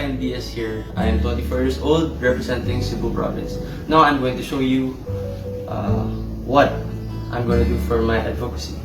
Bryan Diaz here. I am 24 years old, representing Cebu province. Now I'm going to show you what I'm going to do for my advocacy.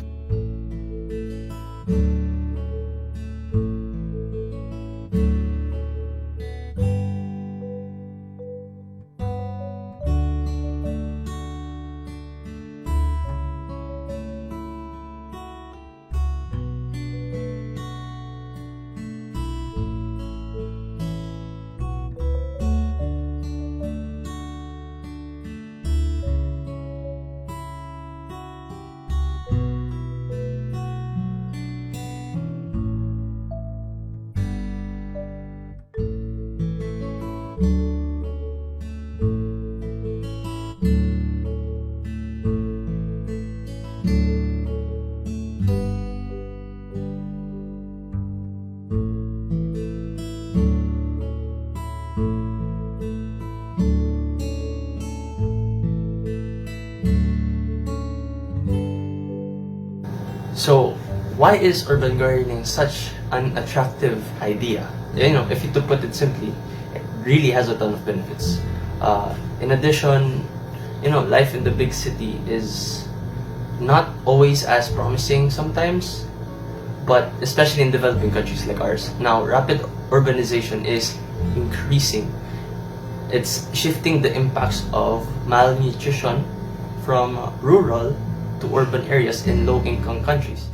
So, why is urban gardening such an attractive idea? If you to put it simply, it really has a ton of benefits. In addition, life in the big city is not always as promising sometimes, but especially in developing countries like ours. Now, rapid urbanization is increasing. It's shifting the impacts of malnutrition from rural to urban areas in low-income countries.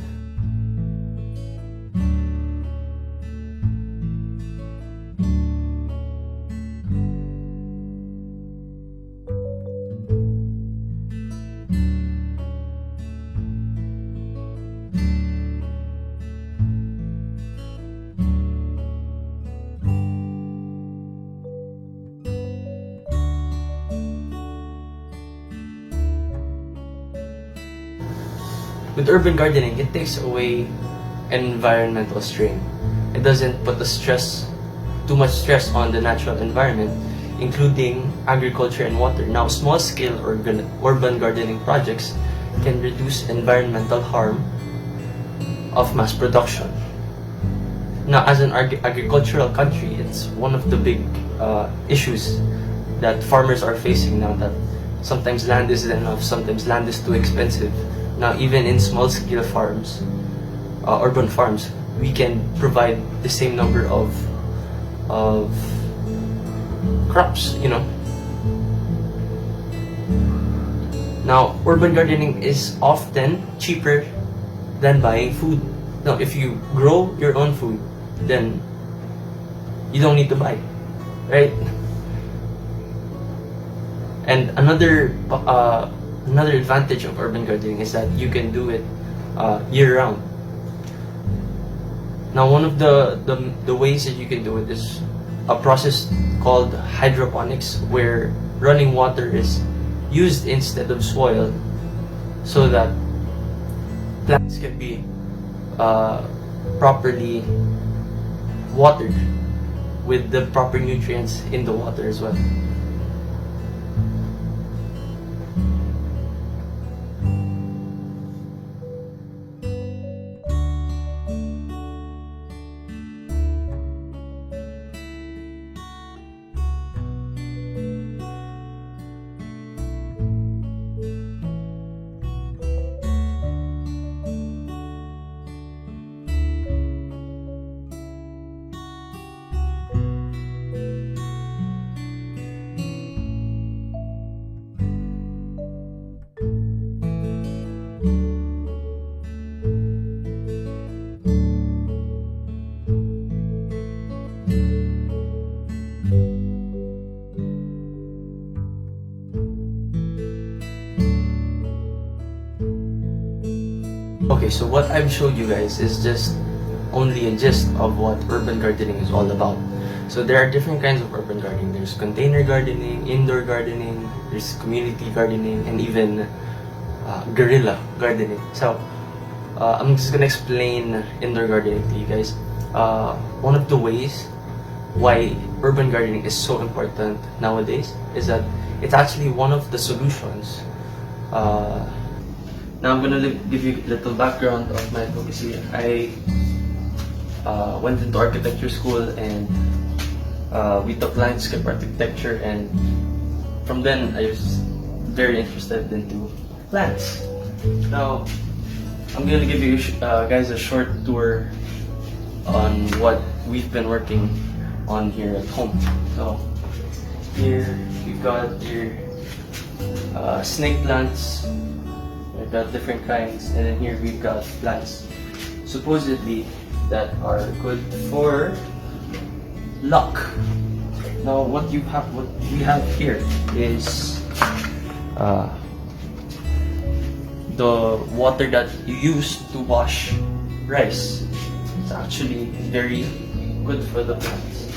With urban gardening, it takes away environmental strain. It doesn't put too much stress on the natural environment, including agriculture and water. Now, small-scale urban gardening projects can reduce environmental harm of mass production. Now, as an agricultural country, it's one of the big issues that farmers are facing now, that sometimes land isn't enough, sometimes land is too expensive. Now, even in small-scale farms, urban farms, we can provide the same number of crops, Now, urban gardening is often cheaper than buying food. Now, if you grow your own food, then you don't need to buy, right? And another advantage of urban gardening is that you can do it year-round. Now, one of the ways that you can do it is a process called hydroponics, where running water is used instead of soil, so that plants can be properly watered with the proper nutrients in the water as well. Okay, so what I've showed you guys is just only a gist of what urban gardening is all about. So there are different kinds of urban gardening. There's container gardening, indoor gardening, there's community gardening, and even guerrilla gardening. So I'm just gonna explain indoor gardening to you guys. One of the ways why urban gardening is so important nowadays is that it's actually one of the solutions. Now I'm gonna give you a little background of my advocacy. I went into architecture school, and we took landscape architecture, and from then I was very interested into plants. Now, I'm gonna give you guys a short tour on what we've been working on here at home. So, here we've got your snake plants. We've got different kinds, and then here we've got plants supposedly that are good for luck. Now, what we have here is the water that you use to wash rice. It's actually very good for the plants.